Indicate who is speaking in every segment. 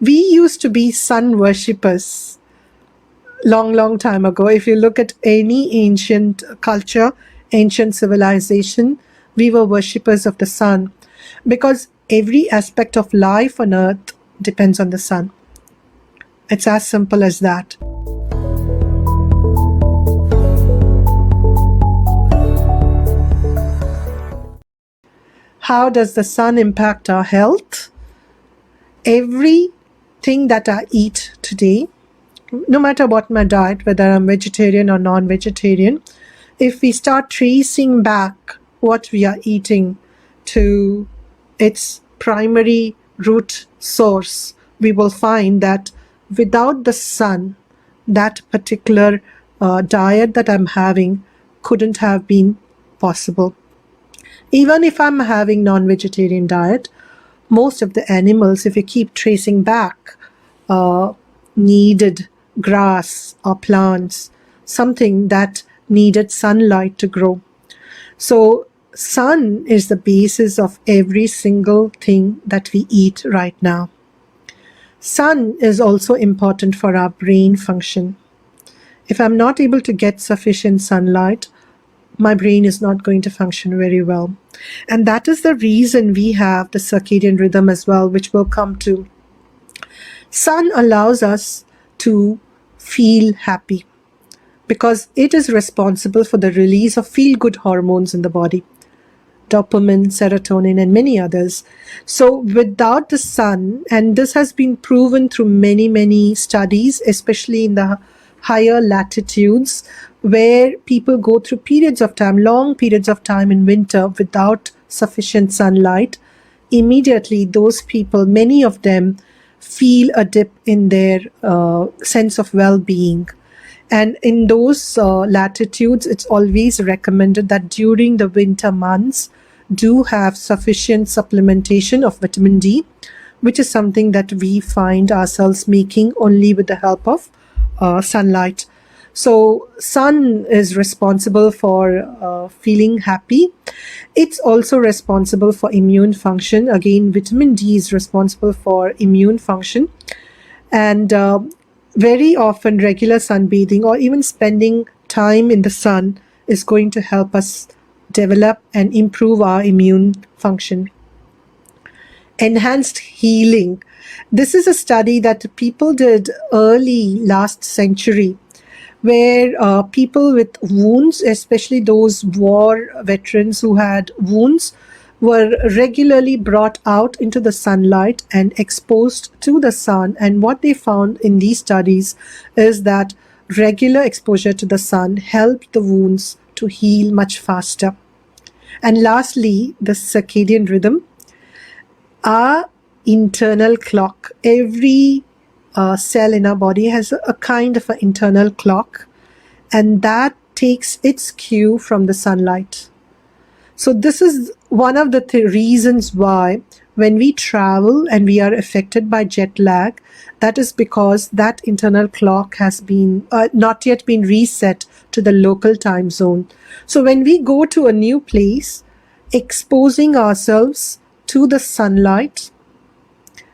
Speaker 1: We used to be sun worshippers long time ago. If you look at any ancient culture, ancient civilization, we were worshippers of the sun, because every aspect of life on earth depends on the sun. It's as simple as that. How does the sun impact our health? Everything that I eat today, no matter what my diet, whether I'm vegetarian or non-vegetarian, if we start tracing back what we are eating to its primary root source, we will find that without the sun, that particular diet that I'm having couldn't have been possible. Even if I'm having non-vegetarian diet, most of the animals, if you keep tracing back, needed grass or plants, something that needed sunlight to grow. So sun is the basis of every single thing that we eat right now. Sun is also important for our brain function. If I'm not able to get sufficient sunlight, my brain is not going to function very well. And that is the reason we have the circadian rhythm as well, which we'll come to. Sun allows us to feel happy because it is responsible for the release of feel-good hormones in the body, dopamine, serotonin, and many others. So without the sun, and this has been proven through many studies, especially in the higher latitudes, where people go through periods of time, long periods of time in winter without sufficient sunlight, immediately those people, many of them, feel a dip in their sense of well-being. And in those latitudes, it's always recommended that during the winter months, do have sufficient supplementation of vitamin D, which is something that we find ourselves making only with the help of sunlight. So sun is responsible for feeling happy. It's also responsible for immune function. Again, vitamin D is responsible for immune function. And very often regular sunbathing or even spending time in the sun is going to help us develop and improve our immune function. Enhanced healing. This is a study that people did early last century, where people with wounds, especially those war veterans who had wounds, were regularly brought out into the sunlight and exposed to the sun. And what they found in these studies is that regular exposure to the sun helped the wounds to heal much faster. And lastly, the circadian rhythm. Our internal clock, every cell in our body has a kind of an internal clock, and that takes its cue from the sunlight. So this is one of the reasons why when we travel and we are affected by jet lag, that is because that internal clock has been not yet been reset to the local time zone. So when we go to a new place, exposing ourselves to the sunlight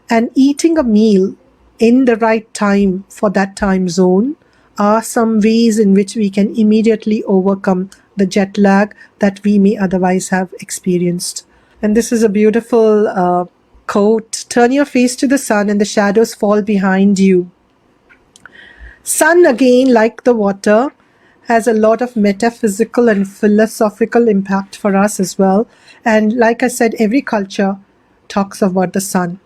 Speaker 1: and eating a meal in the right time for that time zone are some ways in which we can immediately overcome the jet lag that we may otherwise have experienced. And this is a beautiful quote. Turn your face to the sun and the shadows fall behind you. Sun, again, like the water, has a lot of metaphysical and philosophical impact for us as well. And like I said, every culture talks about the sun.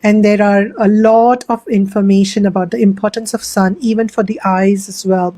Speaker 1: And there are a lot of information about the importance of sun, even for the eyes as well.